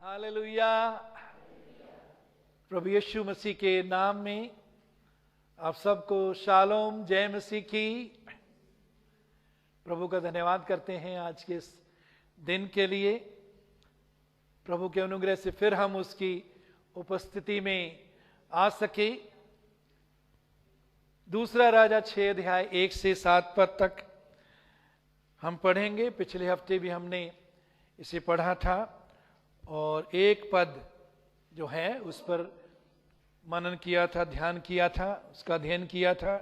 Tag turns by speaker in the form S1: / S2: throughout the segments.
S1: Hallelujah. प्रभु यीशु मसीह के नाम में आप सबको शालोम, जय मसीह की। प्रभु का धन्यवाद करते हैं आज के इस दिन के लिए। प्रभु के अनुग्रह से फिर हम उसकी उपस्थिति में आ सके। दूसरा राजा 6 अध्याय 1 से 7 पद तक हम पढ़ेंगे। पिछले हफ्ते भी हमने इसे पढ़ा था और एक पद जो है उस पर मनन किया था, ध्यान किया था, उसका अध्ययन किया था।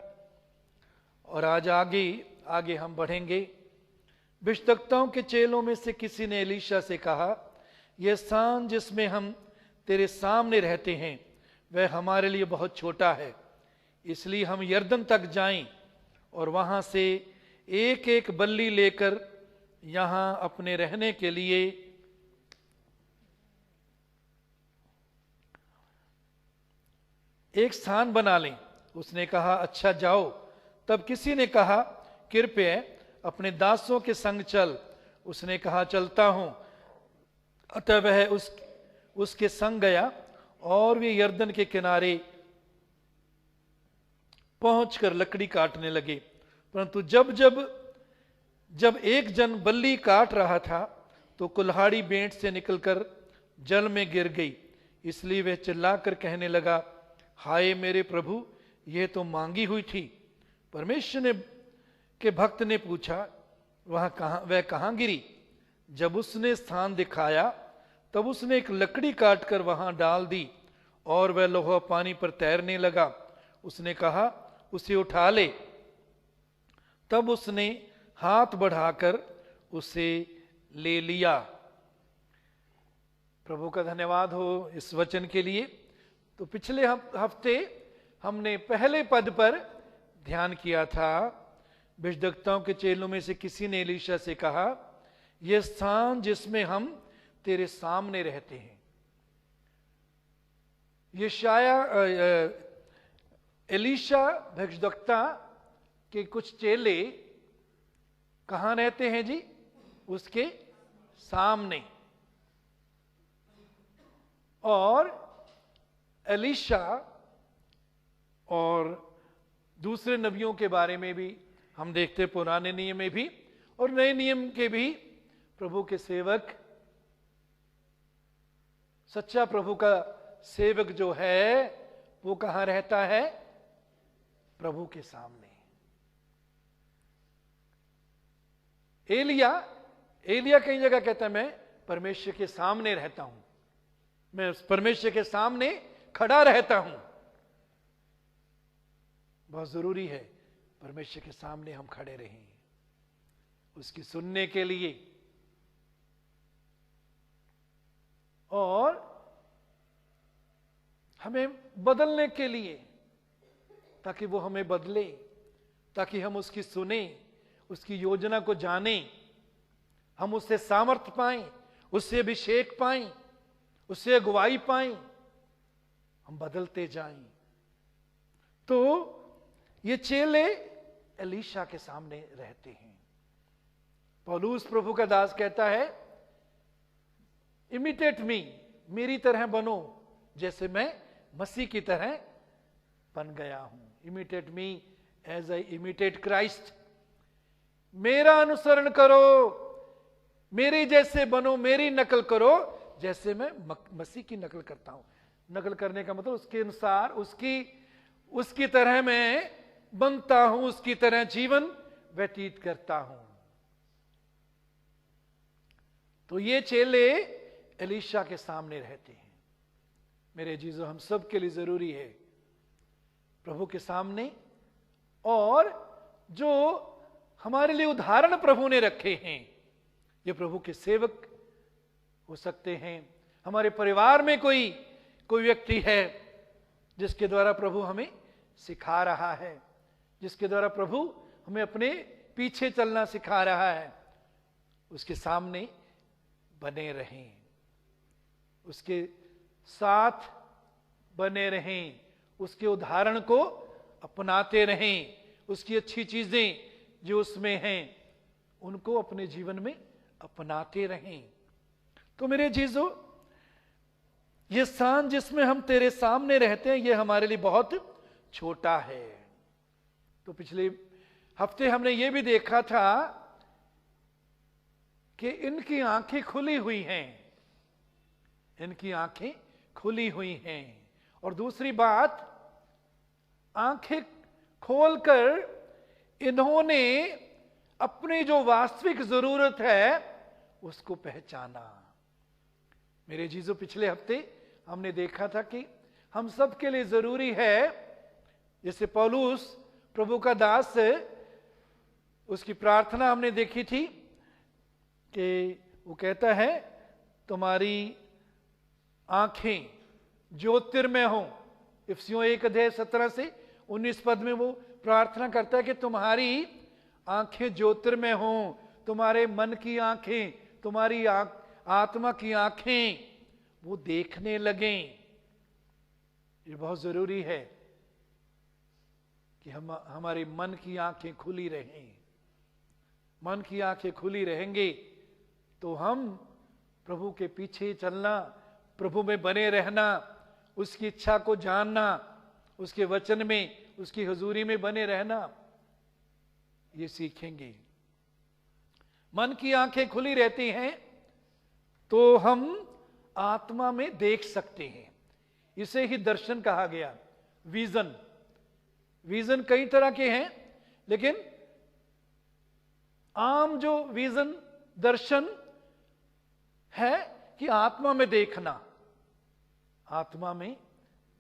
S1: और आज आगे हम बढ़ेंगे। भविष्यद्वक्ताओं के चेलों में से किसी ने एलीशा से कहा, यह स्थान जिसमें हम तेरे सामने रहते हैं वह हमारे लिए बहुत छोटा है, इसलिए हम यरदन तक जाएं और वहां से एक एक बल्ली लेकर यहां अपने रहने के लिए एक स्थान बना लें। उसने कहा, अच्छा जाओ। तब किसी ने कहा, कृपया अपने दासों के संग चल। उसने कहा, चलता हूं। अतः वह उसके संग गया और वे यरदन के किनारे पहुंचकर लकड़ी काटने लगे। परंतु जब एक जन बल्ली काट रहा था तो कुल्हाड़ी बेंट से निकलकर जल में गिर गई। इसलिए वह चिल्लाकर कहने लगा, हाय मेरे प्रभु, यह तो मांगी हुई थी। परमेश्वर के भक्त ने पूछा, वह कहां गिरी? जब उसने स्थान दिखाया तब उसने एक लकड़ी काटकर वहां डाल दी और वह लोहा पानी पर तैरने लगा। उसने कहा, उसे उठा ले। तब उसने हाथ बढ़ाकर उसे ले लिया। प्रभु का धन्यवाद हो इस वचन के लिए। तो पिछले हफ्ते हमने पहले पद पर ध्यान किया था। भविष्यद्वक्ताओं के चेलों में से किसी ने एलीशा से कहा, यह स्थान जिसमें हम तेरे सामने रहते हैं। एलीशा भविष्यद्वक्ता के कुछ चेले कहां रहते हैं जी? उसके सामने। और एलीशा और दूसरे नबियों के बारे में भी हम देखते, पुराने नियम में भी और नए नियम के भी, प्रभु के सेवक, सच्चा प्रभु का सेवक जो है वो कहां रहता है? प्रभु के सामने। एलिया कई जगह कहता है, मैं परमेश्वर के सामने रहता हूं, मैं उस परमेश्वर के सामने खड़ा रहता हूं। बहुत जरूरी है परमेश्वर के सामने हम खड़े रहें, उसकी सुनने के लिए और हमें बदलने के लिए, ताकि वो हमें बदले, ताकि हम उसकी सुने, उसकी योजना को जानें, हम उससे सामर्थ्य पाएं, उससे अभिषेक पाएं, उससे अगुवाई पाएं, हम बदलते जाएं। तो ये चेले एलीशा के सामने रहते हैं। पौलुस प्रभु का दास कहता है, इमिटेट मी, मेरी तरह बनो जैसे मैं मसीह की तरह बन गया हूं। Imitate me as I imitate Christ. मेरा अनुसरण करो, मेरे जैसे बनो, मेरी नकल करो जैसे मैं मसीह की नकल करता हूं। नकल करने का मतलब उसके अनुसार, उसकी तरह मैं बनता हूं, उसकी तरह जीवन व्यतीत करता हूं। तो ये चेले एलीशा के सामने रहते हैं। मेरे जीजो, हम सब के लिए जरूरी है प्रभु के सामने, और जो हमारे लिए उदाहरण प्रभु ने रखे हैं, ये प्रभु के सेवक हो सकते हैं। हमारे परिवार में कोई व्यक्ति है जिसके द्वारा प्रभु हमें सिखा रहा है, जिसके द्वारा प्रभु हमें अपने पीछे चलना सिखा रहा है। उसके सामने बने रहें, उसके साथ बने रहें, उसके उदाहरण को अपनाते रहें, उसकी अच्छी चीजें जो उसमें हैं उनको अपने जीवन में अपनाते रहें। तो मेरे जीजो, ये स्थान जिसमें हम तेरे सामने रहते हैं, ये हमारे लिए बहुत छोटा है। तो पिछले हफ्ते हमने ये भी देखा था कि इनकी आंखें खुली हुई हैं, इनकी आंखें खुली हुई हैं। और दूसरी बात, आंखें खोलकर इन्होंने अपनी जो वास्तविक जरूरत है उसको पहचाना। मेरे जीजो, पिछले हफ्ते हमने देखा था कि हम सब के लिए जरूरी है, जैसे पौलुस प्रभु का दास, उसकी प्रार्थना हमने देखी थी कि वो कहता है तुम्हारी आंखें ज्योतिर्मय हों। इफिसियों 1:17 से 19 पद में वो प्रार्थना करता है कि तुम्हारी आंखें ज्योतिर्मय हों, तुम्हारे मन की आंखें, तुम्हारी आत्मा की आंखें वो देखने लगें। ये बहुत जरूरी है कि हमारे मन की आंखें खुली रहें। मन की आंखें खुली रहेंगे तो हम प्रभु के पीछे चलना, प्रभु में बने रहना, उसकी इच्छा को जानना, उसके वचन में, उसकी हुजूरी में बने रहना, ये सीखेंगे। मन की आंखें खुली रहती हैं तो हम आत्मा में देख सकते हैं। इसे ही दर्शन कहा गया, विजन। विजन कई तरह के हैं, लेकिन आम जो विजन, दर्शन है कि आत्मा में देखना, आत्मा में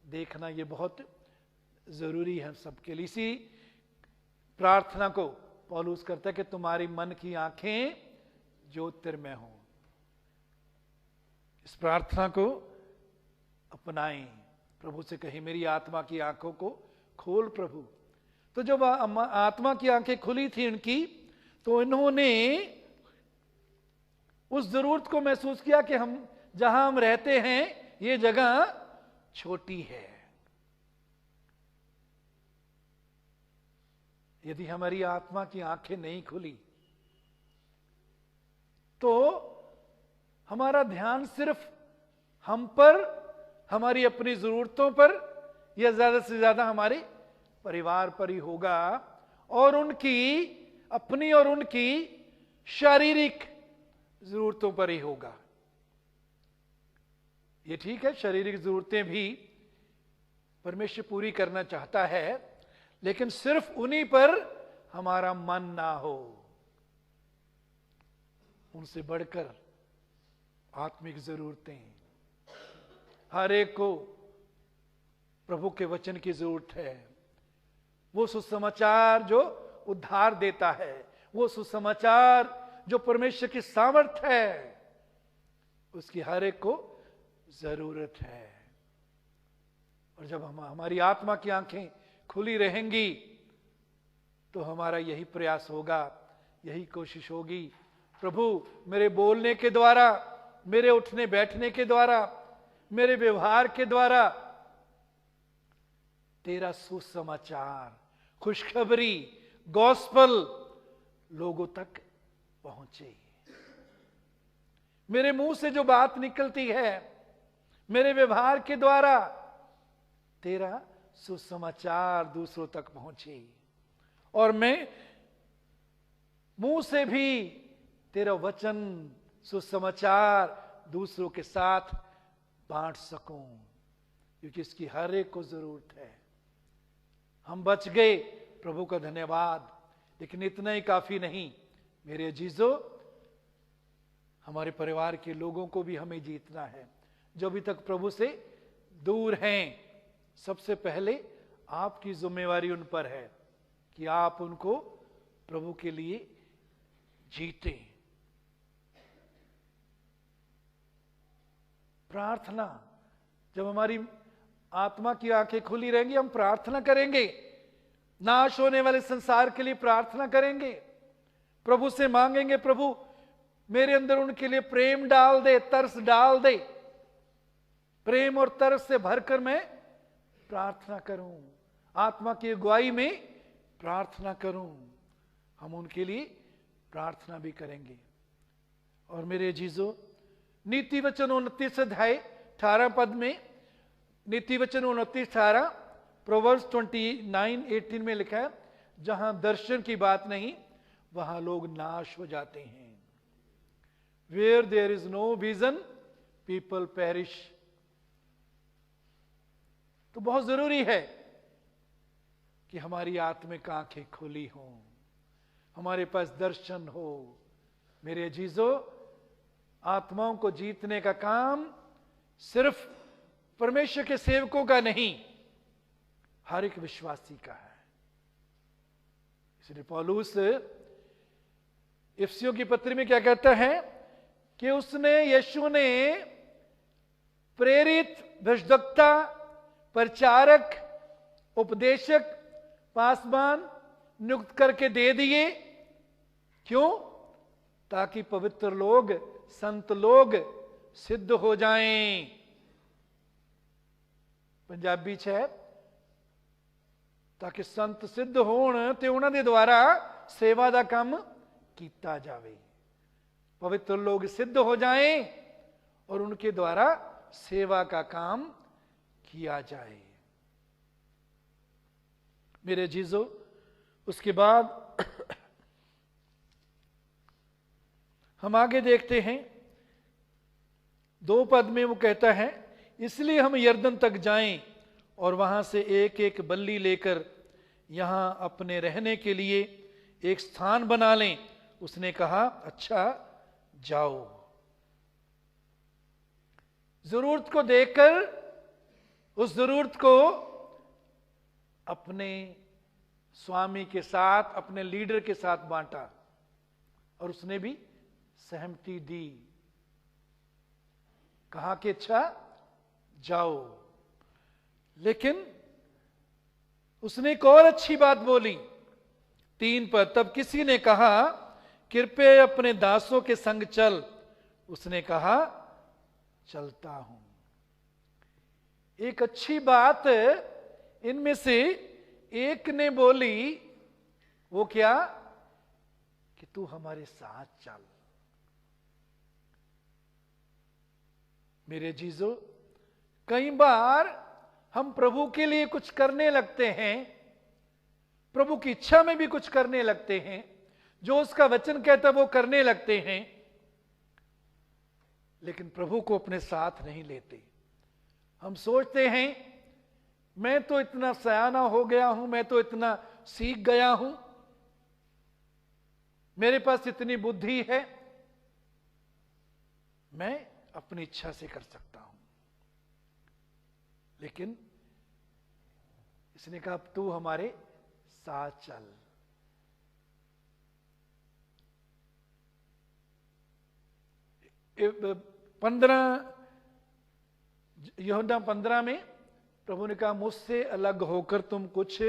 S1: देखना, ये बहुत जरूरी है सबके लिए। इसी प्रार्थना को पौलुस करता है कि तुम्हारी मन की आंखें ज्योतिर्मय हों। इस प्रार्थना को अपनाएं, प्रभु से कहें मेरी आत्मा की आंखों को खोल प्रभु। तो जब आत्मा की आंखें खुली थी इनकी, तो इन्होंने उस जरूरत को महसूस किया कि हम जहां हम रहते हैं ये जगह छोटी है। यदि हमारी आत्मा की आंखें नहीं खुली तो हमारा ध्यान सिर्फ हम पर, हमारी अपनी जरूरतों पर, या ज्यादा से ज्यादा हमारे परिवार पर ही होगा, और उनकी अपनी और उनकी शारीरिक जरूरतों पर ही होगा। ये ठीक है, शारीरिक जरूरतें भी परमेश्वर पूरी करना चाहता है, लेकिन सिर्फ उन्हीं पर हमारा मन ना हो। उनसे बढ़कर आत्मिक जरूरतें, हर एक को प्रभु के वचन की जरूरत है। वो सुसमाचार जो उद्धार देता है, वो सुसमाचार जो परमेश्वर की सामर्थ है, उसकी हर एक को जरूरत है। और जब हमारी आत्मा की आंखें खुली रहेंगी तो हमारा यही प्रयास होगा, यही कोशिश होगी, प्रभु मेरे बोलने के द्वारा, मेरे उठने बैठने के द्वारा, मेरे व्यवहार के द्वारा तेरा सुसमाचार, खुशखबरी, गॉस्पल लोगों तक पहुंचे। मेरे मुंह से जो बात निकलती है, मेरे व्यवहार के द्वारा तेरा सुसमाचार दूसरों तक पहुंचे, और मैं मुंह से भी तेरा वचन, सुसमाचार दूसरों के साथ बांट सकूं, क्योंकि इसकी हर एक को जरूरत है। हम बच गए, प्रभु का धन्यवाद, लेकिन इतना ही काफी नहीं। मेरे अजीजों, हमारे परिवार के लोगों को भी हमें जीतना है जो अभी तक प्रभु से दूर हैं। सबसे पहले आपकी जिम्मेवारी उन पर है कि आप उनको प्रभु के लिए जीते। प्रार्थना, जब हमारी आत्मा की आंखें खुली रहेंगी, हम प्रार्थना करेंगे, नाश होने वाले संसार के लिए प्रार्थना करेंगे, प्रभु से मांगेंगे प्रभु मेरे अंदर उनके लिए प्रेम डाल दे, तरस डाल दे। प्रेम और तरस से भरकर मैं प्रार्थना करूं, आत्मा की अगुवाई में प्रार्थना करूं। हम उनके लिए प्रार्थना भी करेंगे। और मेरे अजीजों, नीति वचन 29 अध्याय 18 पद में, नीति वचन 29:18, प्रोवर्ब्स 29:18 में लिखा है, जहां दर्शन की बात नहीं वहां लोग नाश हो जाते हैं। Where there is no vision people perish. तो बहुत जरूरी है कि हमारी आत्मिक आंखें खुली हों, हमारे पास दर्शन हो। मेरे अजीजों, आत्माओं को जीतने का काम सिर्फ परमेश्वर के सेवकों का नहीं, हर एक विश्वासी का है। इसलिए पौलुस इफिसियों की पत्री में क्या कहता है कि यीशु ने प्रेरित, भविष्यद्वक्ता, प्रचारक, उपदेशक, पासवान नियुक्त करके दे दिए। क्यों? ताकि पवित्र लोग, संत लोग सिद्ध हो जाएं। पंजाबी च है, ताकि संत सिद्ध होण ते उन्हां दे द्वारा सेवा दा काम कीता जावे। पवित्र लोग सिद्ध हो जाएं और उनके द्वारा सेवा का काम किया जाए। मेरे जीजो, उसके बाद हम आगे देखते हैं 2 पद में वो कहता है, इसलिए हम यरदन तक जाएं और वहां से एक एक बल्ली लेकर यहां अपने रहने के लिए एक स्थान बना लें। उसने कहा, अच्छा जाओ। जरूरत को देखकर उस जरूरत को अपने स्वामी के साथ, अपने लीडर के साथ बांटा और उसने भी सहमति दी। कहा कि अच्छा जाओ। लेकिन उसने एक और अच्छी बात बोली, 3 पद, तब किसी ने कहा, कृपया अपने दासों के संग चल। उसने कहा, चलता हूं। एक अच्छी बात इनमें से एक ने बोली, वो क्या? कि तू हमारे साथ चल। मेरे जीजो, कई बार हम प्रभु के लिए कुछ करने लगते हैं, प्रभु की इच्छा में भी कुछ करने लगते हैं, जो उसका वचन कहता है वो करने लगते हैं, लेकिन प्रभु को अपने साथ नहीं लेते। हम सोचते हैं मैं तो इतना सयाना हो गया हूं, मैं तो इतना सीख गया हूं, मेरे पास इतनी बुद्धि है, मैं अपनी इच्छा से कर सकता हूं। लेकिन इसने कहा, अब तू हमारे साथ चल। यूहन्ना 15 में प्रभु ने कहा, मुझसे अलग होकर तुम कुछ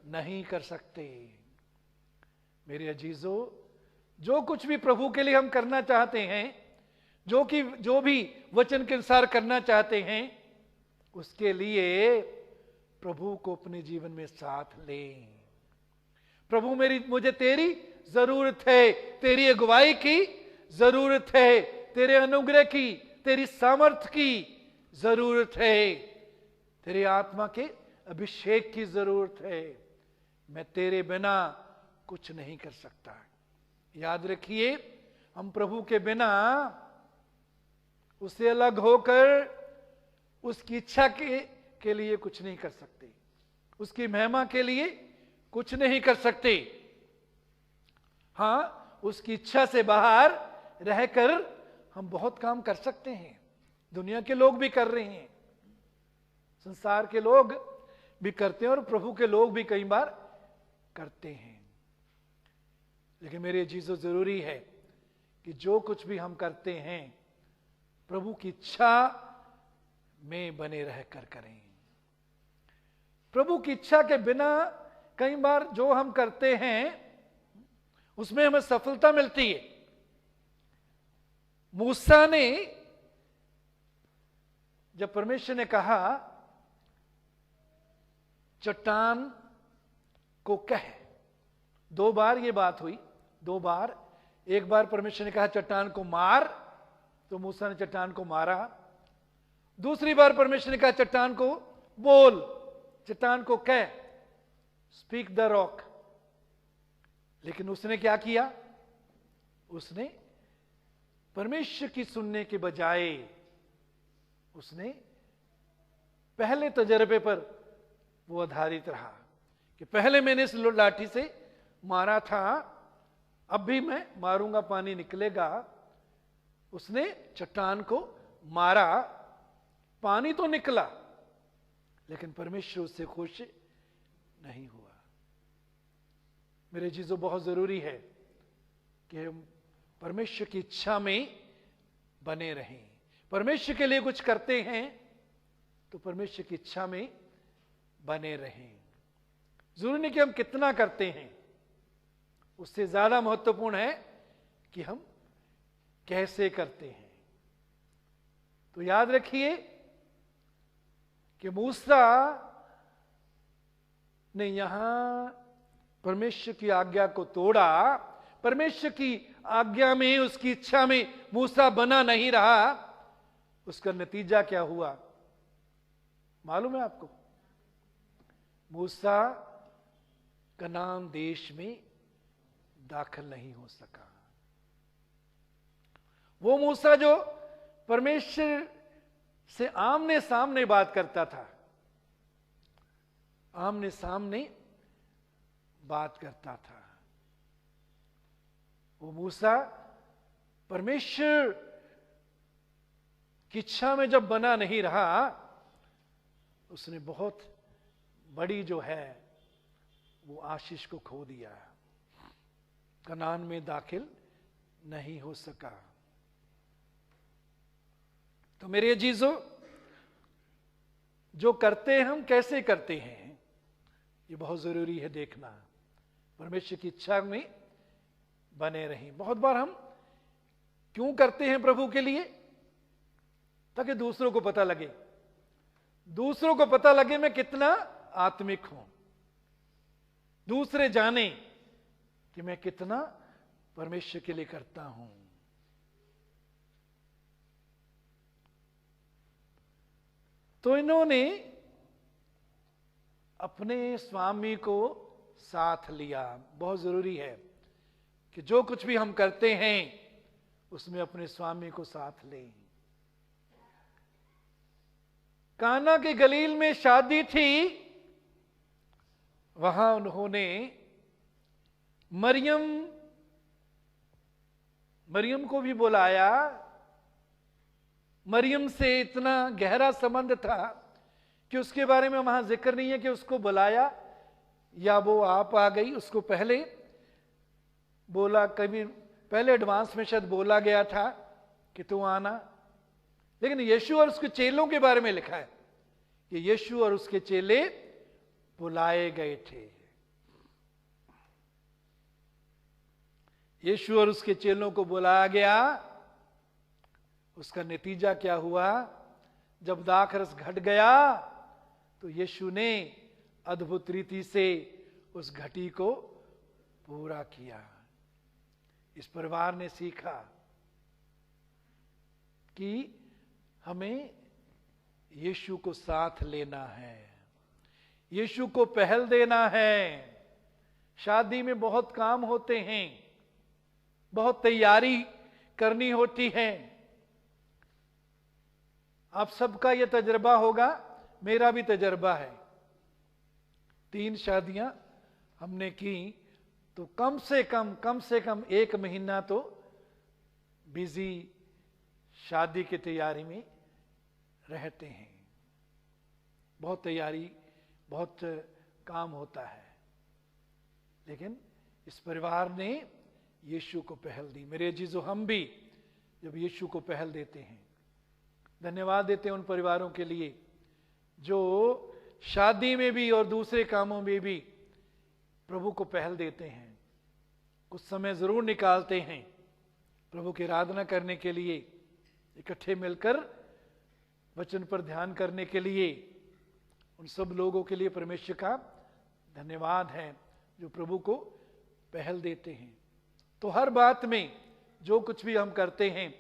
S1: नहीं कर सकते। मेरे अजीजों, जो कुछ भी प्रभु के लिए हम करना चाहते हैं, जो भी वचन के अनुसार करना चाहते हैं, उसके लिए प्रभु को अपने जीवन में साथ लें। प्रभु, मुझे तेरी जरूरत है, तेरी अगुवाई की जरूरत है, तेरे अनुग्रह की, तेरी सामर्थ की जरूरत है, तेरे आत्मा के अभिषेक की जरूरत है। मैं तेरे बिना कुछ नहीं कर सकता। याद रखिए, हम प्रभु के बिना, उससे अलग होकर उसकी इच्छा के लिए कुछ नहीं कर सकते, उसकी महिमा के लिए कुछ नहीं कर सकते। हां, उसकी इच्छा से बाहर रहकर हम बहुत काम कर सकते हैं। दुनिया के लोग भी कर रहे हैं, संसार के लोग भी करते हैं और प्रभु के लोग भी कई बार करते हैं। लेकिन मेरे जीसो, जरूरी है कि जो कुछ भी हम करते हैं प्रभु की इच्छा में बने रहकर करें। प्रभु की इच्छा के बिना कई बार जो हम करते हैं उसमें हमें सफलता मिलती है। मूसा ने, जब परमेश्वर ने कहा चट्टान को कह, 2 बार ये बात हुई, 2 बार। एक बार परमेश्वर ने कहा चट्टान को मार, तो मूसा ने चट्टान को मारा, दूसरी बार परमेश्वर ने कहा चट्टान को बोल, चट्टान को कह, स्पीक द रॉक। लेकिन उसने क्या किया? उसने परमेश्वर की सुनने के बजाय उसने पहले तजर्बे पर वो आधारित रहा कि पहले मैंने इस लाठी से मारा था, अब भी मैं मारूंगा, पानी निकलेगा। उसने चट्टान को मारा, पानी तो निकला, लेकिन परमेश्वर उससे खुश नहीं हुआ। मेरे चीजों, बहुत जरूरी है कि हम परमेश्वर की इच्छा में बने रहें। परमेश्वर के लिए कुछ करते हैं तो परमेश्वर की इच्छा में बने रहें। जरूरी नहीं कि हम कितना करते हैं, उससे ज्यादा महत्वपूर्ण है कि हम कैसे करते हैं। तो याद रखिए कि मूसा ने यहां परमेश्वर की आज्ञा को तोड़ा। परमेश्वर की आज्ञा में, उसकी इच्छा में मूसा बना नहीं रहा। उसका नतीजा क्या हुआ मालूम है आपको? मूसा कनान देश में दाखिल नहीं हो सका। वो मूसा जो परमेश्वर से आमने सामने बात करता था, आमने सामने बात करता था, वो मूसा परमेश्वर की इच्छा में जब बना नहीं रहा, उसने बहुत बड़ी जो है वो आशीष को खो दिया, कनान में दाखिल नहीं हो सका। तो मेरे अजीजों, जो करते हैं हम कैसे करते हैं, ये बहुत जरूरी है देखना। परमेश्वर की इच्छा में बने रहें। बहुत बार हम क्यों करते हैं प्रभु के लिए? ताकि दूसरों को पता लगे, दूसरों को पता लगे मैं कितना आत्मिक हूं, दूसरे जाने कि मैं कितना परमेश्वर के लिए करता हूं। तो इन्होंने अपने स्वामी को साथ लिया। बहुत जरूरी है कि जो कुछ भी हम करते हैं उसमें अपने स्वामी को साथ लें। काना के गलील में शादी थी, वहां उन्होंने मरियम को भी बुलाया। मरियम से इतना गहरा संबंध था कि उसके बारे में वहां जिक्र नहीं है कि उसको बुलाया या वो आप आ गई। उसको पहले बोला, कभी पहले एडवांस में शायद बोला गया था कि तू आना। लेकिन यीशु और उसके चेलों के बारे में लिखा है कि यीशु और उसके चेले बुलाए गए थे। यीशु और उसके चेलों को बुलाया गया। उसका नतीजा क्या हुआ? जब दाखरस घट गया तो यीशु ने अद्भुत रीति से उस घटी को पूरा किया। इस परिवार ने सीखा कि हमें यीशु को साथ लेना है, यीशु को पहल देना है। शादी में बहुत काम होते हैं, बहुत तैयारी करनी होती है। आप सबका यह तजर्बा होगा, मेरा भी तजर्बा है। 3 शादियां हमने की तो कम से कम 1 महीना तो बिजी शादी की तैयारी में रहते हैं। बहुत तैयारी, बहुत काम होता है। लेकिन इस परिवार ने यीशु को पहल दी। मेरे अजीजों, हम भी जब यीशु को पहल देते हैं, धन्यवाद देते हैं उन परिवारों के लिए जो शादी में भी और दूसरे कामों में भी प्रभु को पहल देते हैं। कुछ समय जरूर निकालते हैं प्रभु की आराधना करने के लिए, इकट्ठे मिलकर वचन पर ध्यान करने के लिए। उन सब लोगों के लिए परमेश्वर का धन्यवाद है जो प्रभु को पहल देते हैं। तो हर बात में जो कुछ भी हम करते हैं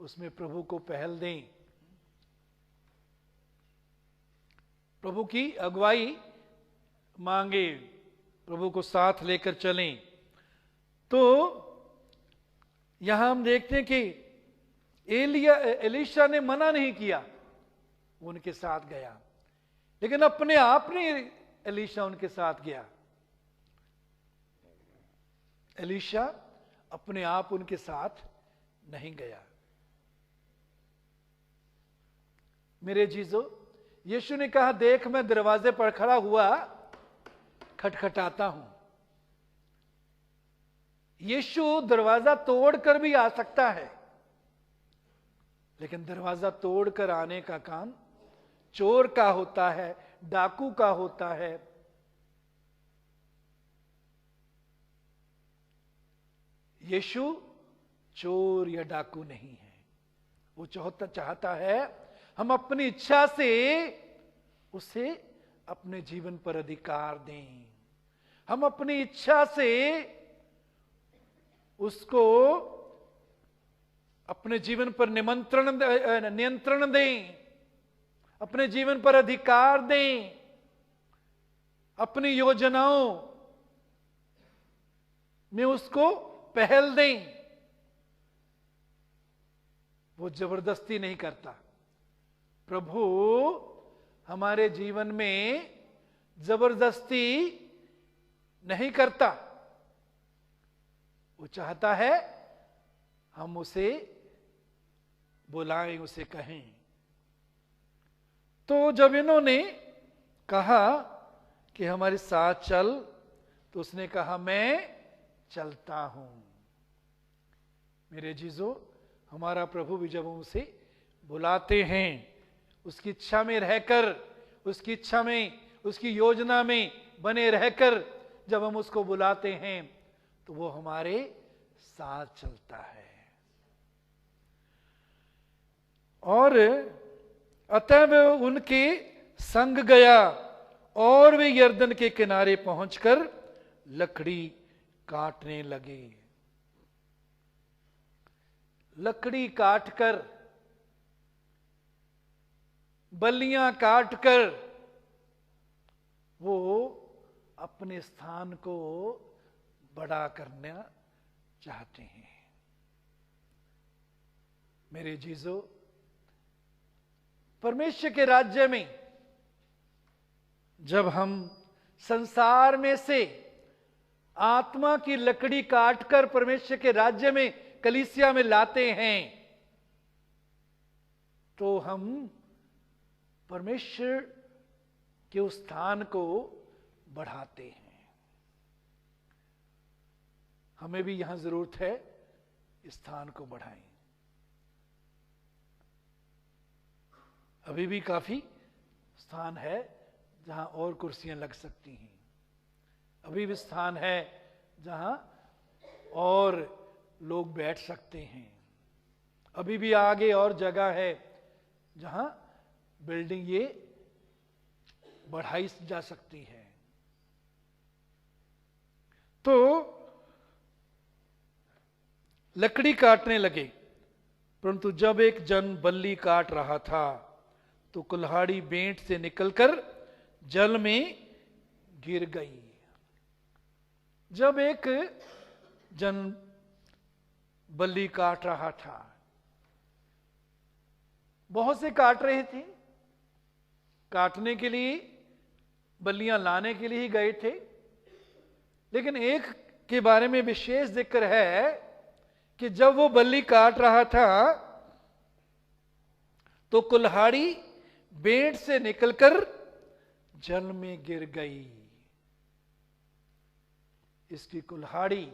S1: उसमें प्रभु को पहल दें। प्रभु की अगुवाई मांगे, प्रभु को साथ लेकर चलें। तो यहां हम देखते हैं कि एलीशा ने मना नहीं किया, उनके साथ गया, लेकिन अपने आप नहीं एलीशा उनके साथ गया। एलीशा अपने आप उनके साथ नहीं गया। मेरे जीजो, यीशु ने कहा, देख मैं दरवाजे पर खड़ा हुआ खटखटाता हूं। यीशु दरवाजा तोड़कर भी आ सकता है, लेकिन दरवाजा तोड़कर आने का काम चोर का होता है, डाकू का होता है। यीशु चोर या डाकू नहीं है। वो चाहता है हम अपनी इच्छा से उसे अपने जीवन पर अधिकार दें, हम अपनी इच्छा से उसको अपने जीवन पर नियंत्रण दें, अपने जीवन पर अधिकार दें, अपनी योजनाओं में उसको पहल दें। वो जबरदस्ती नहीं करता। प्रभु हमारे जीवन में जबरदस्ती नहीं करता। वो चाहता है हम उसे बुलाएं, उसे कहें। तो जब इन्होंने कहा कि हमारे साथ चल, तो उसने कहा मैं चलता हूं। मेरे जीजो, हमारा प्रभु भी जब हम उसे बुलाते हैं, उसकी इच्छा में रहकर, उसकी इच्छा में, उसकी योजना में बने रहकर जब हम उसको बुलाते हैं, तो वो हमारे साथ चलता है। और अतः वह उनके संग गया और वे यर्दन के किनारे पहुंचकर लकड़ी काटने लगे। लकड़ी काटकर, बल्लियां काटकर वो अपने स्थान को बड़ा करना चाहते हैं। मेरे जीजो, परमेश्वर के राज्य में जब हम संसार में से आत्मा की लकड़ी काटकर परमेश्वर के राज्य में, कलीसिया में लाते हैं, तो हम परमेश्वर के उस स्थान को बढ़ाते हैं। हमें भी यहां जरूरत है इस स्थान को बढ़ाएं। अभी भी काफी स्थान है जहां और कुर्सियां लग सकती हैं। अभी भी स्थान है जहां और लोग बैठ सकते हैं। अभी भी आगे और जगह है जहां बिल्डिंग ये बढ़ाई जा सकती है। तो लकड़ी काटने लगे, परंतु जब एक जन बल्ली काट रहा था तो कुल्हाड़ी बेंट से निकलकर जल में गिर गई। जब एक जन बल्ली काट रहा था, बहुत से काट रहे थे, काटने के लिए, बल्लियां लाने के लिए ही गए थे, लेकिन एक के बारे में विशेष जिक्र है कि जब वो बल्ली काट रहा था तो कुल्हाड़ी बेंट से निकलकर जल में गिर गई। इसकी कुल्हाड़ी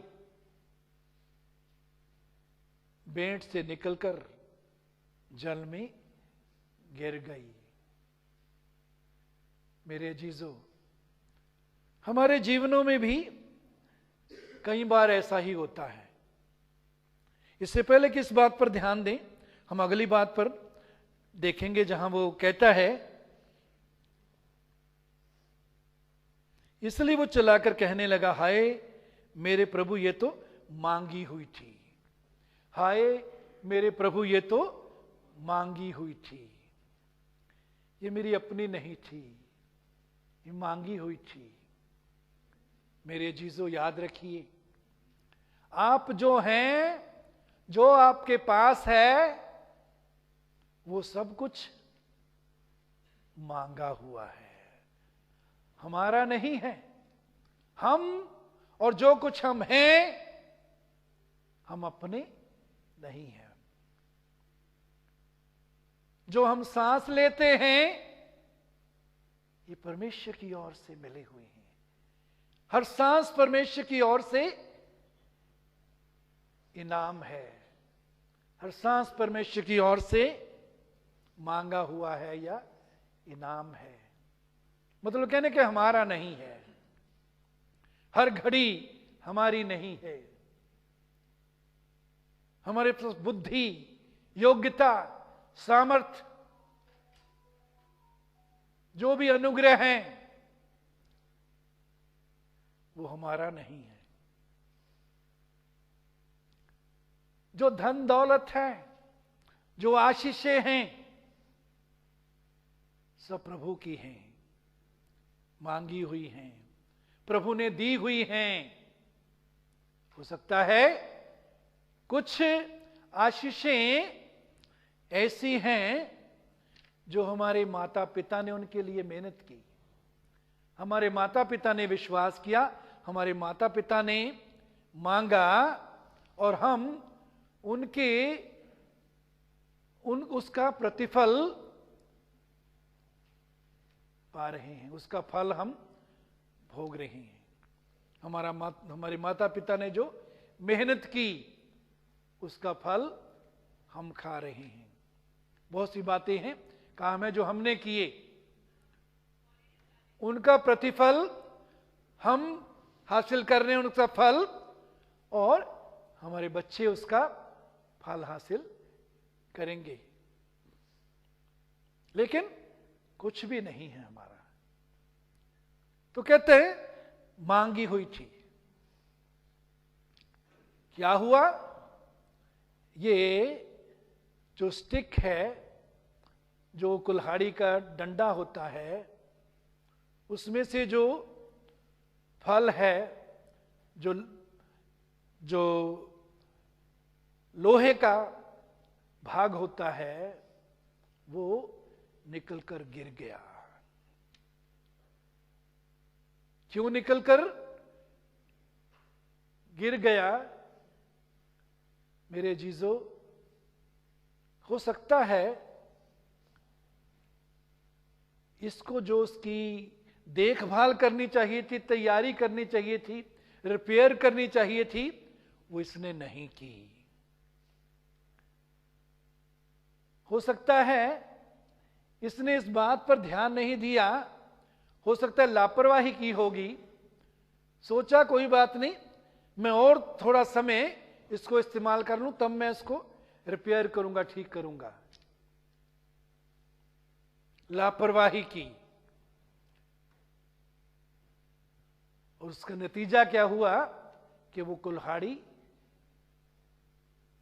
S1: बेंट से निकलकर जल में गिर गई। मेरे जीजो, हमारे जीवनों में भी कई बार ऐसा ही होता है। इससे पहले कि इस बात पर ध्यान दें, हम अगली बात पर देखेंगे जहां वो कहता है, इसलिए वो चलाकर कहने लगा, हाय मेरे प्रभु ये तो मांगी हुई थी। हाय मेरे प्रभु ये तो मांगी हुई थी, ये मेरी अपनी नहीं थी। ये मांगी हुई थी। मेरे अजीजों, याद रखिए, आप जो हैं, जो आपके पास है, वो सब कुछ मांगा हुआ है, हमारा नहीं है। हम और जो कुछ हम हैं, हम अपने नहीं हैं। जो हम सांस लेते हैं, ये परमेश्वर की ओर से मिले हुए हैं। हर सांस परमेश्वर की ओर से इनाम है। हर सांस परमेश्वर की ओर से मांगा हुआ है या इनाम है। मतलब कहने के हमारा नहीं है। हर घड़ी हमारी नहीं है। हमारे पास बुद्धि, योग्यता, सामर्थ, जो भी अनुग्रह हैं, वो हमारा नहीं है। जो धन दौलत है, जो आशीषें हैं, सब प्रभु की हैं, मांगी हुई हैं, प्रभु ने दी हुई हैं। हो सकता है कुछ आशीषें ऐसी हैं जो हमारे माता पिता ने उनके लिए मेहनत की, हमारे माता पिता ने विश्वास किया, हमारे माता पिता ने मांगा, और हम उसका प्रतिफल पा रहे हैं, उसका फल हम भोग रहे हैं। हमारे माता पिता ने जो मेहनत की, उसका फल हम खा रहे हैं। बहुत सी बातें हैं, काम है जो हमने किए, उनका प्रतिफल हम हासिल कर रहे हैं, उनका फल, और हमारे बच्चे उसका फल हासिल करेंगे। लेकिन कुछ भी नहीं है हमारा। तो कहते हैं मांगी हुई थी। क्या हुआ? ये जो स्टिक है, जो कुल्हाड़ी का डंडा होता है, उसमें से जो फल है, जो लोहे का भाग होता है, वो निकलकर गिर गया। क्यों निकलकर गिर गया? मेरे जीजो, हो सकता है इसको जो उसकी देखभाल करनी चाहिए थी, तैयारी करनी चाहिए थी, रिपेयर करनी चाहिए थी, वो इसने नहीं की। हो सकता है इसने इस बात पर ध्यान नहीं दिया, हो सकता है लापरवाही की होगी। सोचा कोई बात नहीं, मैं और थोड़ा समय इसको इस्तेमाल कर लूं, तब मैं इसको रिपेयर करूंगा, ठीक करूंगा। लापरवाही की, और उसका नतीजा क्या हुआ कि वो कुल्हाड़ी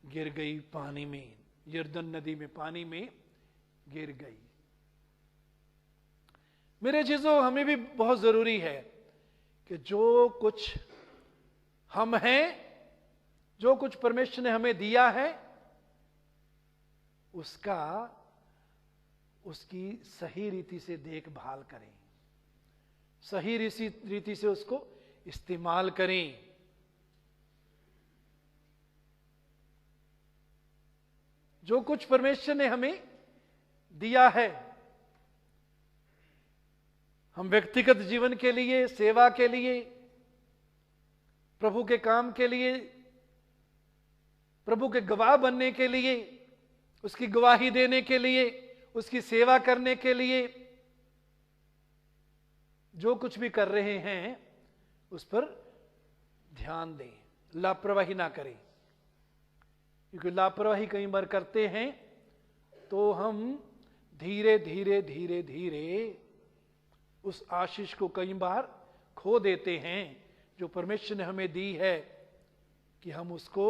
S1: गिर गई पानी में, यर्दन नदी में, पानी में गिर गई। मेरे चीजों, हमें भी बहुत जरूरी है कि जो कुछ हम हैं, जो कुछ परमेश्वर ने हमें दिया है, उसकी सही रीति से देखभाल करें, सही रीति से उसको इस्तेमाल करें। जो कुछ परमेश्वर ने हमें दिया है, हम व्यक्तिगत जीवन के लिए, सेवा के लिए, प्रभु के काम के लिए, प्रभु के गवाह बनने के लिए, उसकी गवाही देने के लिए, उसकी सेवा करने के लिए, जो कुछ भी कर रहे हैं उस पर ध्यान दें, लापरवाही ना करें। क्योंकि लापरवाही कई बार करते हैं तो हम धीरे धीरे धीरे धीरे उस आशीष को कई बार खो देते हैं जो परमेश्वर ने हमें दी है, कि हम उसको,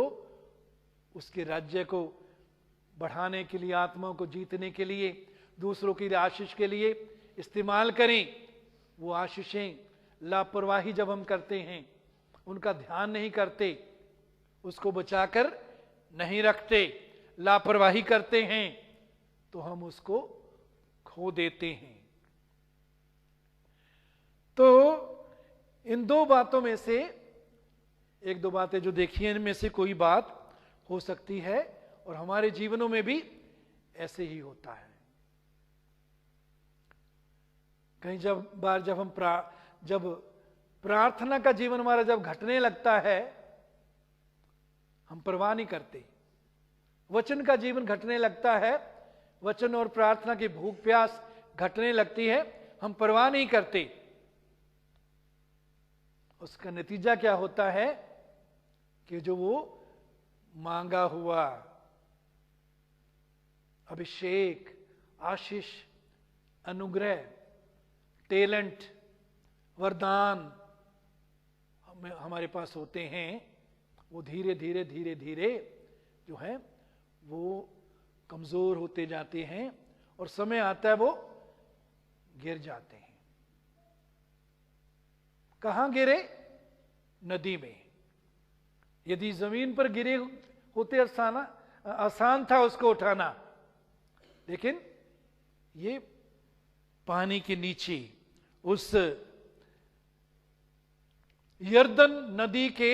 S1: उसके राज्य को बढ़ाने के लिए, आत्माओं को जीतने के लिए, दूसरों की आशीष के लिए इस्तेमाल करें। वो आशीषें लापरवाही जब हम करते हैं, उनका ध्यान नहीं करते, उसको बचाकर नहीं रखते, लापरवाही करते हैं, तो हम उसको खो देते हैं। तो इन दो बातों में से एक दो बातें जो देखी हैं, इनमें से कोई बात हो सकती है, और हमारे जीवनों में भी ऐसे ही होता है। कहीं जब हम प्रार्थना का जीवन हमारा जब घटने लगता है, हम परवाह नहीं करते। वचन का जीवन घटने लगता है, वचन और प्रार्थना की भूख प्यास घटने लगती है, हम परवाह नहीं करते। उसका नतीजा क्या होता है कि जो वो मांगा हुआ अभिषेक, आशीष, अनुग्रह, टैलेंट, वरदान हमारे पास होते हैं, वो धीरे धीरे धीरे धीरे जो है वो कमजोर होते जाते हैं, और समय आता है वो गिर जाते हैं। कहां गिरे? नदी में। यदि जमीन पर गिरे होते आसान था उसको उठाना, लेकिन ये पानी के नीचे उस यर्दन नदी के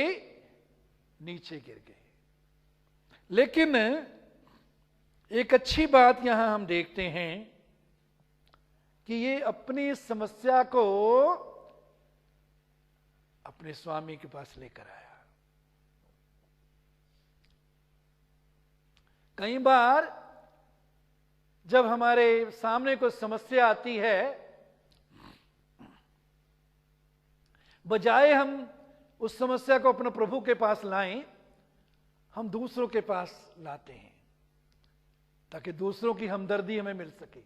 S1: नीचे गिर गए। लेकिन एक अच्छी बात यहां हम देखते हैं कि ये अपनी समस्या को अपने स्वामी के पास लेकर आया। कई बार जब हमारे सामने कोई समस्या आती है, बजाय हम उस समस्या को अपने प्रभु के पास लाएं, हम दूसरों के पास लाते हैं ताकि दूसरों की हमदर्दी हमें मिल सके।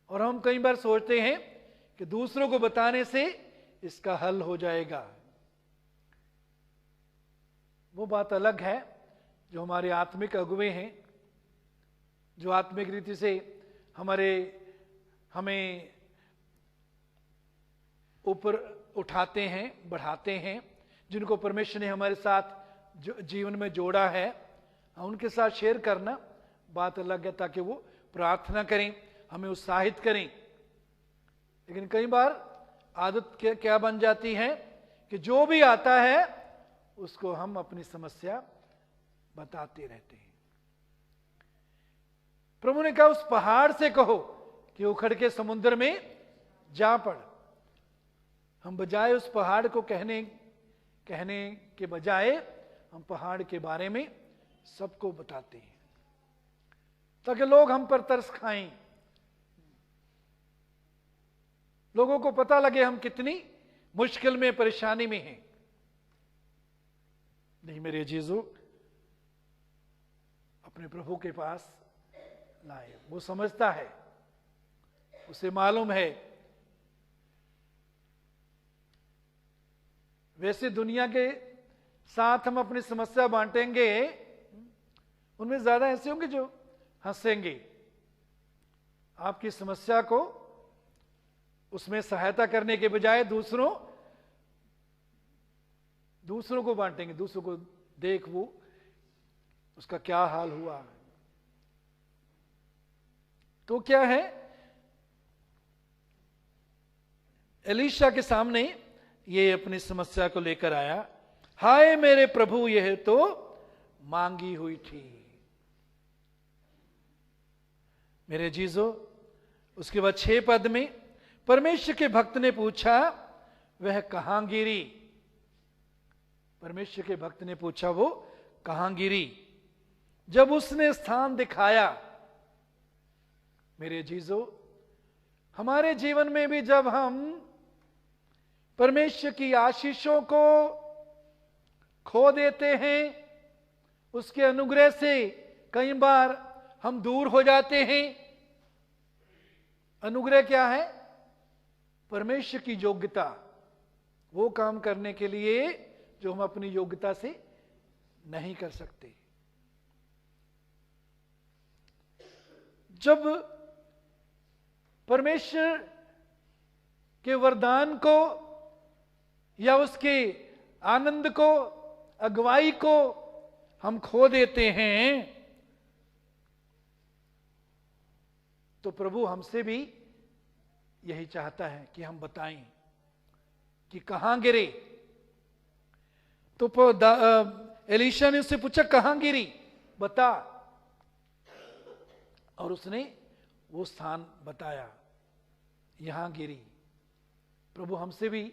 S1: और हम कई बार सोचते हैं कि दूसरों को बताने से इसका हल हो जाएगा। वो बात अलग है जो हमारे आत्मिक अगुवे हैं, जो आत्मिक रीति से हमें ऊपर उठाते हैं, बढ़ाते हैं, जिनको परमेश्वर ने हमारे साथ जीवन में जोड़ा है, उनके साथ शेयर करना बात अलग है, ताकि वो प्रार्थना करें, हमें उत्साहित करें। लेकिन कई बार आदत क्या बन जाती है कि जो भी आता है उसको हम अपनी समस्या बताते रहते हैं। प्रभु ने कहा उस पहाड़ से कहो कि उखड़ के समुद्र में जा पड़। हम बजाय उस पहाड़ को कहने के बजाय हम पहाड़ के बारे में सबको बताते हैं, ताकि लोग हम पर तरस खाएं, लोगों को पता लगे हम कितनी मुश्किल में, परेशानी में हैं। नहीं मेरे जीजू, अपने प्रभु के पास लाए। वो समझता है, उसे मालूम है। वैसे दुनिया के साथ हम अपनी समस्या बांटेंगे, उनमें ज्यादा ऐसे होंगे जो हंसेंगे। आपकी समस्या को उसमें सहायता करने के बजाय दूसरों को बांटेंगे, दूसरों को देख वो उसका क्या हाल हुआ। तो क्या है, एलीशा के सामने ये अपनी समस्या को लेकर आया। हाय मेरे प्रभु, यह तो मांगी हुई थी। मेरे जीजो, उसके बाद 6 पद में परमेश्वर के भक्त ने पूछा वह कहां गिरी। परमेश्वर के भक्त ने पूछा वो कहां गिरी। जब उसने स्थान दिखाया, मेरे जीजो, हमारे जीवन में भी जब हम परमेश्वर की आशीषों को खो देते हैं, उसके अनुग्रह से कई बार हम दूर हो जाते हैं। अनुग्रह क्या है? परमेश्वर की योग्यता, वो काम करने के लिए जो हम अपनी योग्यता से नहीं कर सकते। जब परमेश्वर के वरदान को या उसके आनंद को, अगुवाई को हम खो देते हैं, तो प्रभु हमसे भी यही चाहता है कि हम बताएं कि कहां गिरे। तो एलीशा ने उससे पूछा, कहां गिरी, बता। और उसने वो स्थान बताया, यहां गिरी। प्रभु हमसे भी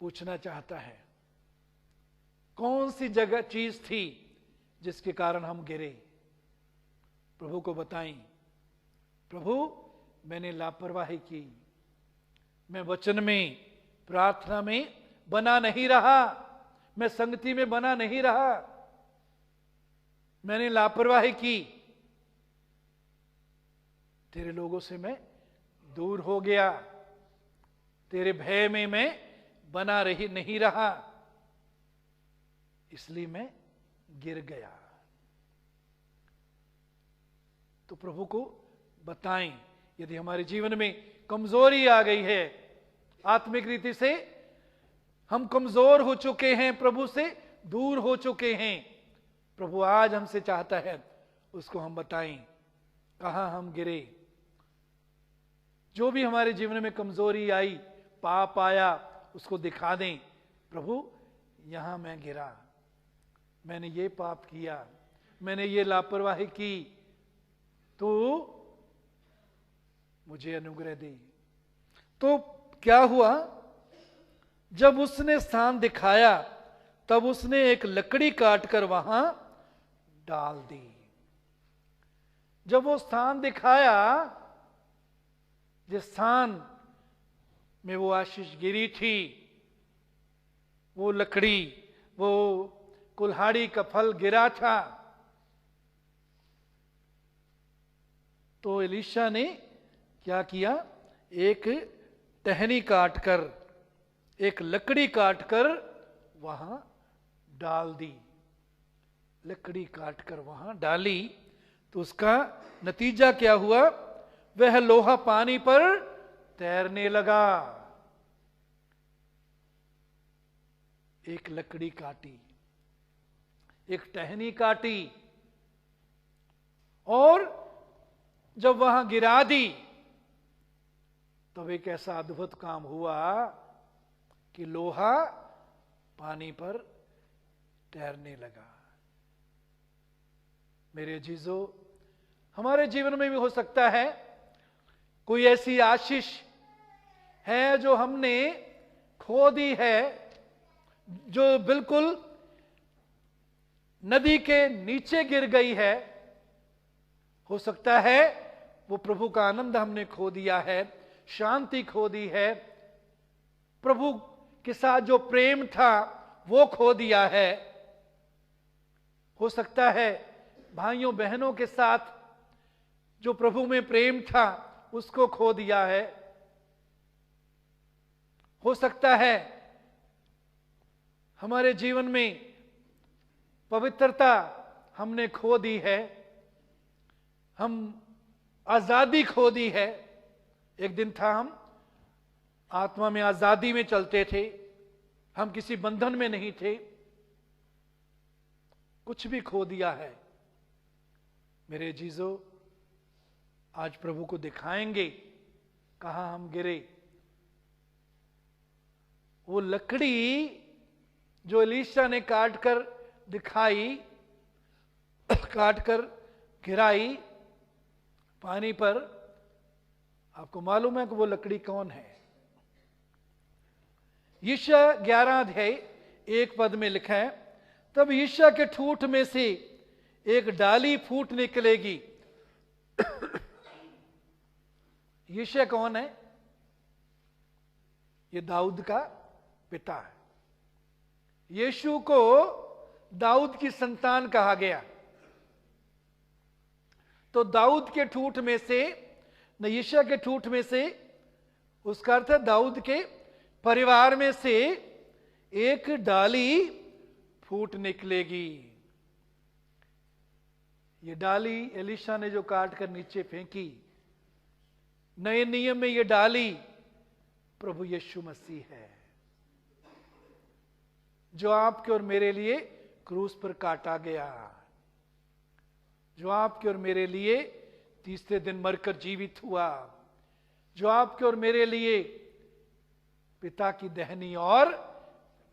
S1: पूछना चाहता है, कौन सी जगह चीज थी जिसके कारण हम गिरे। प्रभु को बताएं, प्रभु मैंने लापरवाही की, मैं वचन में, प्रार्थना में बना नहीं रहा, मैं संगति में बना नहीं रहा, मैंने लापरवाही की, तेरे लोगों से मैं दूर हो गया, तेरे भय में मैं बना नहीं रहा, इसलिए मैं गिर गया। तो प्रभु को बताएं, यदि हमारे जीवन में कमजोरी आ गई है, आत्मिक रीति से हम कमजोर हो चुके हैं, प्रभु से दूर हो चुके हैं, प्रभु आज हमसे चाहता है उसको हम बताएं, कहां हम गिरे। जो भी हमारे जीवन में कमजोरी आई, पाप आया, उसको दिखा दें, प्रभु यहां मैं गिरा, मैंने ये पाप किया, मैंने ये लापरवाही की, तो मुझे अनुग्रह दे। तो क्या हुआ, जब उसने स्थान दिखाया तब उसने एक लकड़ी काटकर वहां डाल दी। जब वो स्थान दिखाया, जिस स्थान में वो आशीष गिरी थी, वो लकड़ी, वो कुल्हाड़ी का फल गिरा था, तो एलीशा ने क्या किया, एक टहनी काटकर, एक लकड़ी काटकर वहां डाल दी। लकड़ी काटकर वहां डाली तो उसका नतीजा क्या हुआ, वह लोहा पानी पर तैरने लगा। एक लकड़ी काटी, एक टहनी काटी, और जब वहां गिरा दी तब एक ऐसा अद्भुत काम हुआ कि लोहा पानी पर तैरने लगा। मेरे अजीजों, हमारे जीवन में भी हो सकता है कोई ऐसी आशीष है जो हमने खो दी है, जो बिल्कुल नदी के नीचे गिर गई है। हो सकता है वो प्रभु का आनंद हमने खो दिया है, शांति खो दी है, प्रभु के साथ जो प्रेम था वो खो दिया है। हो सकता है भाइयों बहनों के साथ जो प्रभु में प्रेम था उसको खो दिया है। हो सकता है हमारे जीवन में पवित्रता हमने खो दी है, हम आजादी खो दी है। एक दिन था हम आत्मा में आजादी में चलते थे, हम किसी बंधन में नहीं थे, कुछ भी खो दिया है। मेरे जीजो, आज प्रभु को दिखाएंगे कहां हम गिरे। वो लकड़ी जो एलीशा ने काटकर दिखाई, काटकर गिराई पानी पर, आपको मालूम है कि वो लकड़ी कौन है? यिशया 11 अध्याय 1 पद में लिखा है, तब यिशया के ठूठ में से एक डाली फूट निकलेगी। यिशया कौन है? ये दाऊद का पिता है। यीशु को दाऊद की संतान कहा गया। तो दाऊद के ठूठ में से, न यिशया के ठूठ में से, उसका अर्थ है दाऊद के परिवार में से एक डाली फूट निकलेगी। ये डाली एलीशा ने जो काट कर नीचे फेंकी, नए नियम में ये डाली प्रभु यीशु मसीह है, जो आपके और मेरे लिए क्रूस पर काटा गया, जो आपके और मेरे लिए तीसरे दिन मरकर जीवित हुआ, जो आपके और मेरे लिए पिता की दाहिनी ओर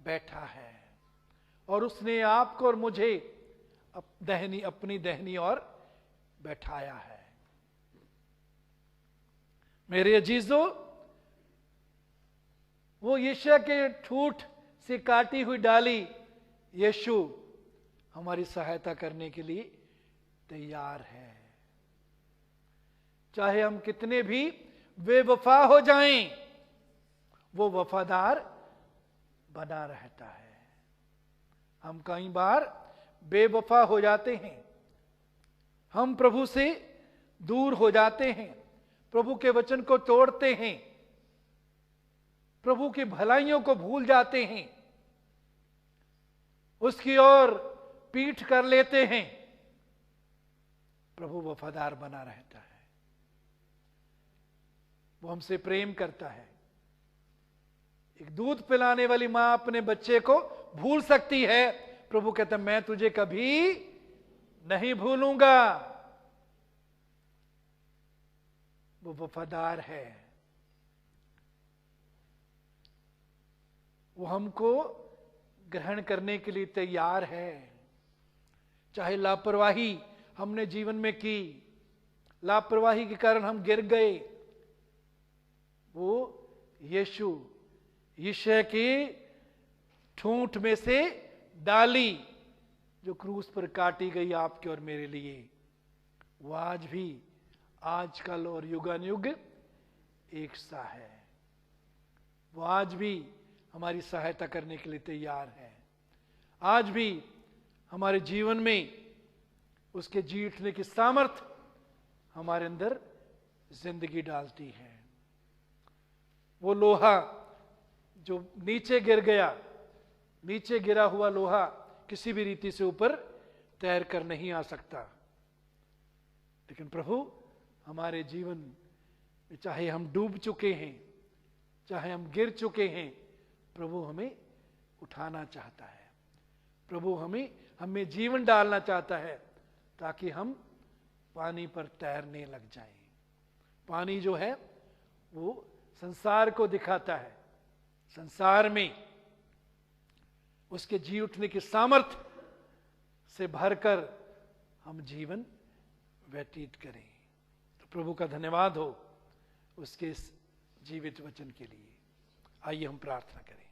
S1: बैठा है, और उसने आपको और मुझे अपनी दाहिनी ओर बैठाया है। मेरे अजीजों, वो यीशु के ठूठ से काटी हुई डाली यीशु हमारी सहायता करने के लिए तैयार है। चाहे हम कितने भी बेवफा हो जाएं, वो वफादार बना रहता है। हम कई बार बेवफा हो जाते हैं, हम प्रभु से दूर हो जाते हैं, प्रभु के वचन को तोड़ते हैं, प्रभु की भलाइयों को भूल जाते हैं, उसकी ओर पीठ कर लेते हैं। प्रभु वफादार बना रहता है, वो हमसे प्रेम करता है। एक दूध पिलाने वाली मां अपने बच्चे को भूल सकती है, प्रभु कहता है मैं तुझे कभी नहीं भूलूंगा। वो वफादार है, वो हमको ग्रहण करने के लिए तैयार है। चाहे लापरवाही हमने जीवन में की, लापरवाही के कारण हम गिर गए, वो यीशु की ठूंठ में से डाली जो क्रूस पर काटी गई आपके और मेरे लिए, वो आज भी, आजकल और युगानुयुग एक सा है। वो आज भी हमारी सहायता करने के लिए तैयार है। आज भी हमारे जीवन में उसके जी उठने की सामर्थ हमारे अंदर जिंदगी डालती है। वो लोहा जो नीचे गिर गया, नीचे गिरा हुआ लोहा किसी भी रीति से ऊपर तैर कर नहीं आ सकता, लेकिन प्रभु हमारे जीवन में चाहे हम डूब चुके हैं, चाहे हम गिर चुके हैं, प्रभु हमें उठाना चाहता है। प्रभु हमें जीवन डालना चाहता है ताकि हम पानी पर तैरने लग जाएं। पानी जो है वो संसार को दिखाता है, संसार में उसके जी उठने की सामर्थ से भरकर हम जीवन व्यतीत करें। तो प्रभु का धन्यवाद हो उसके इस जीवित वचन के लिए। आइए हम प्रार्थना करें।